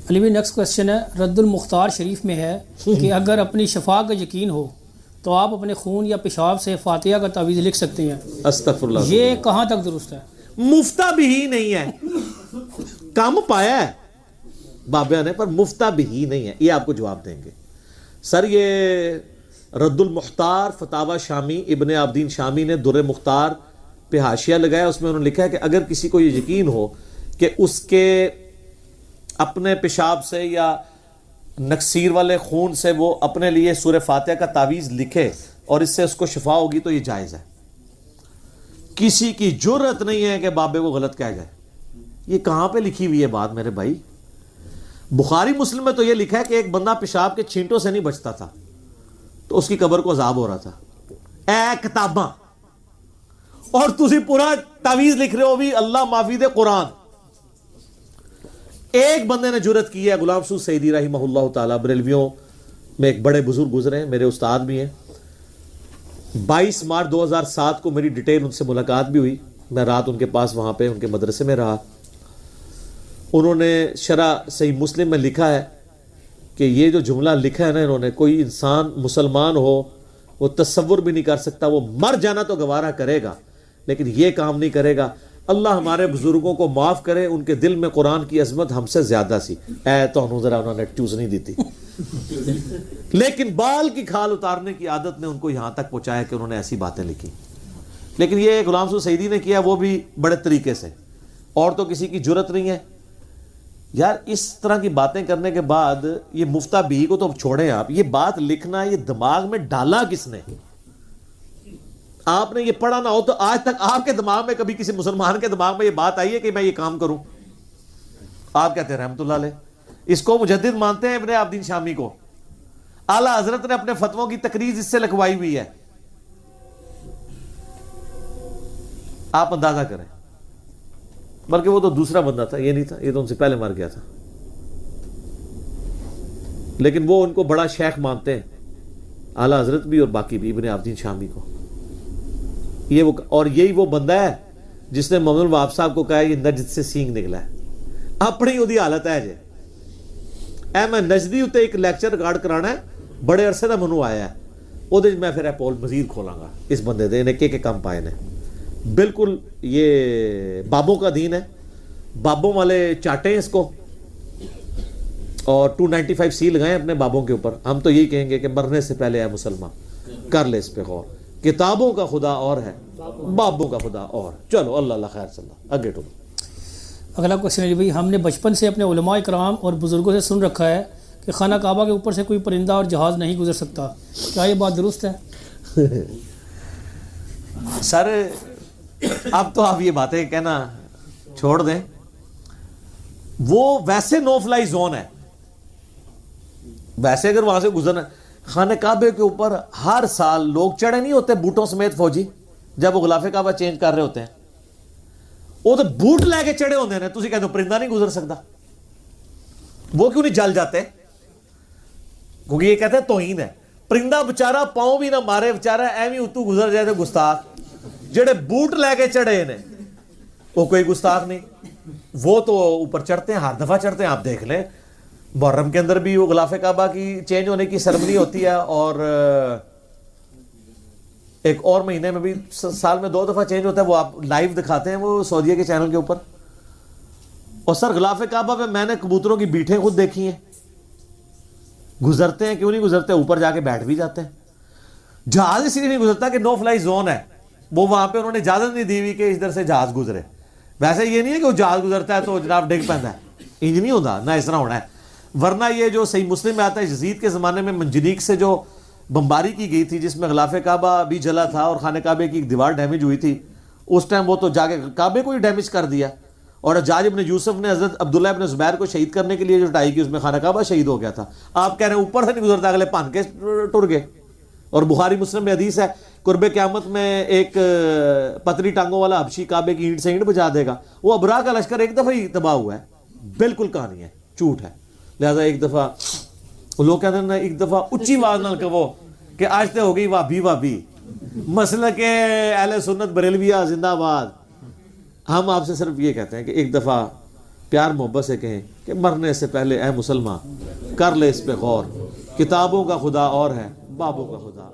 علی بھائی next question ہے، رد المختار شریف میں ہے کہ اگر اپنی شفا کا یقین ہو تو آپ اپنے خون یا پیشاب سے فاتحہ کا تعویذ لکھ سکتے ہیں. استغفر اللہ. یہ کہاں تک درست ہے؟ مفتہ بھی ہی نہیں ہے. کام پایا ہے بابیا نے پر مفتہ بھی ہی نہیں ہے. یہ آپ کو جواب دیں گے سر. یہ رد المختار فتاوی شامی ابن عابدین شامی نے در مختار پہ حاشیہ لگایا. اس میں انہوں نے لکھا ہے کہ اگر کسی کو یہ یقین ہو کہ اس کے اپنے پیشاب سے یا نکسیر والے خون سے وہ اپنے لیے سورہ فاتحہ کا تعویذ لکھے اور اس سے اس کو شفا ہوگی تو یہ جائز ہے. کسی کی جرت نہیں ہے کہ بابے کو غلط کہا جائے. یہ کہاں پہ لکھی ہوئی ہے بات میرے بھائی؟ بخاری مسلم میں تو یہ لکھا ہے کہ ایک بندہ پیشاب کے چھینٹوں سے نہیں بچتا تھا تو اس کی قبر کو عذاب ہو رہا تھا. اے کتاباں، اور تسی پورا تعویذ لکھ رہے ہو بھی اللہ معافی دے قرآن. ایک بندے نے جرت کی ہے، غلام سعود سعیدی رحمہ اللہ تعالیٰ، بریلویوں میں ایک بڑے بزرگ گزرے ہیں، میرے استاد بھی ہیں. 22 مارچ 2007 کو میری ڈیٹیل ان سے ملاقات بھی ہوئی. میں رات ان کے پاس وہاں پہ ان کے مدرسے میں رہا. انہوں نے شرح صحیح مسلم میں لکھا ہے کہ یہ جو جملہ لکھا ہے نا انہوں نے، کوئی انسان مسلمان ہو وہ تصور بھی نہیں کر سکتا. وہ مر جانا تو گوارا کرے گا لیکن یہ کام نہیں کرے گا. اللہ ہمارے بزرگوں کو معاف کرے، ان کے دل میں قرآن کی عظمت ہم سے زیادہ سی. اے تو ذرا انہوں نے ٹیوز نہیں دی تھی لیکن بال کی کھال اتارنے کی عادت نے ان کو یہاں تک پہنچایا کہ انہوں نے ایسی باتیں لکھی. لیکن یہ غلام سعود سعیدی نے کیا وہ بھی بڑے طریقے سے، اور تو کسی کی جرت نہیں ہے. یار اس طرح کی باتیں کرنے کے بعد یہ مفتہ بھی کو تو چھوڑیں آپ، یہ بات لکھنا یہ دماغ میں ڈالا کس نے؟ آپ نے یہ پڑھا نہ ہو تو آج تک آپ کے دماغ میں کبھی کسی مسلمان کے دماغ میں یہ بات آئی ہے کہ میں یہ کام کروں؟ آپ کہتے ہیں رحمت اللہ علیہ. اس کو مجدد مانتے ہیں ابن عابدین شامی کو. اعلیٰ حضرت نے اپنے فتووں کی تقریر اس سے لکھوائی ہوئی ہے. آپ اندازہ کریں. بلکہ وہ تو دوسرا بندہ تھا، یہ نہیں تھا، یہ تو ان سے پہلے مر گیا تھا. لیکن وہ ان کو بڑا شیخ مانتے ہیں، اعلیٰ حضرت بھی اور باقی بھی، ابن عابدین شامی کو. یہ وہ اور یہی وہ بندہ ہے جس نے محمد الوہاب صاحب کو کہا ہے یہ نجد سے سینگ نکلا ہے. اپنی وہی حالت ہے جی. اے میں نجدی اتنے ایک لیکچر ریکارڈ کرانا ہے، بڑے عرصے کا منو آیا ہے وہ میں پھر پول مزید کھولاں گا اس بندے دے انہیں کے کم پائے نے. بالکل یہ بابوں کا دین ہے، بابوں والے چاٹے ہیں اس کو اور 295 سی لگائیں اپنے بابوں کے اوپر. ہم تو یہی کہیں گے کہ مرنے سے پہلے اے مسلمان کر لے اس پہ غور. کتابوں کا خدا اور ہے، بابوں کا خدا اور. چلو اللہ اللہ خیر صلی اللہ آگے ٹو. اگلا کوشچن ہے بھائی، ہم نے بچپن سے اپنے علماء کرام اور بزرگوں سے سن رکھا ہے کہ خانہ کعبہ کے اوپر سے کوئی پرندہ اور جہاز نہیں گزر سکتا، کیا یہ بات درست ہے؟ سر اب تو آپ یہ باتیں کہنا چھوڑ دیں. وہ ویسے نو فلائی زون ہے. ویسے اگر وہاں سے گزرنا، خانہ کعبے کے اوپر ہر سال لوگ چڑھے نہیں ہوتے بوٹوں سمیت فوجی جب وہ غلاف کعبہ چینج کر رہے ہوتے ہیں، وہ تو بوٹ لے کے چڑھے ہوتے ہیں. تسی کہتے ہو پرندہ نہیں گزر سکتا، وہ کیوں نہیں جل جاتے؟ کیونکہ یہ کہتے ہیں توہین ہے. پرندہ بچارہ پاؤں بھی نہ مارے، بچارہ ایویں اتو گزر جائے تو گستاخ. جڑے بوٹ لے کے چڑھے ہیں وہ کوئی گستاخ نہیں. وہ تو اوپر چڑھتے ہیں، ہر دفعہ چڑھتے ہیں. آپ دیکھ لیں محرم کے اندر بھی وہ غلاف کعبہ کی چینج ہونے کی سرمنی ہوتی ہے اور ایک اور مہینے میں بھی سال میں 2 دفعہ چینج ہوتا ہے. وہ آپ لائیو دکھاتے ہیں وہ سعودیہ کے چینل کے اوپر. اور سر غلاف کعبہ پہ میں نے کبوتروں کی بیٹھیں خود دیکھی ہیں. گزرتے ہیں، کیوں نہیں گزرتے؟ اوپر جا کے بیٹھ بھی جاتے ہیں. جہاز اس لیے نہیں گزرتا کہ نو فلائی زون ہے. وہ وہاں پہ انہوں نے اجازت نہیں دی ہوئی کہ ادھر سے جہاز گزرے. ویسے یہ نہیں ہے کہ وہ جہاز گزرتا ہے تو جناب ڈگ پہنتا ہے، انج نہیں ہوتا نہ اس طرح ہونا ہے. ورنہ یہ جو صحیح مسلم میں آتا ہے یزید کے زمانے میں منجنیق سے جو بمباری کی گئی تھی جس میں غلاف کعبہ بھی جلا تھا اور خانہ کعبے کی ایک دیوار ڈیمیج ہوئی تھی، اس ٹائم وہ تو جا کے کعبے کو ہی ڈیمیج کر دیا. اور حجاج ابن یوسف نے حضرت عبداللہ ابن زبیر کو شہید کرنے کے لیے جو ٹرائی کی اس میں خانہ کعبہ شہید ہو گیا تھا. آپ کہہ رہے ہیں اوپر سے نہیں گزرتا، اگلے پان کے ٹر گئے. اور بخاری مسلم میں حدیث ہے قرب قیامت میں ایک پتری ٹانگوں والا حبشی کعبے کی اینٹ سے اینٹ بجا دے گا. وہ ابرا کا لشکر ایک دفعہ ہی تباہ ہوا ہے. بالکل کہانی ہے، جھوٹ ہے. لہذا ایک دفعہ لوگ کہتے ہیں ایک دفعہ اچھی آواز نہ کہو کہ آج تے ہو گئی وابی وابی مسئلہ کہ اہل سنت بریلویہ زندہ باد. ہم آپ سے صرف یہ کہتے ہیں کہ ایک دفعہ پیار محبت سے کہیں کہ مرنے سے پہلے اے مسلمان کر لے اس پہ غور، کتابوں کا خدا اور ہے، بابوں کا خدا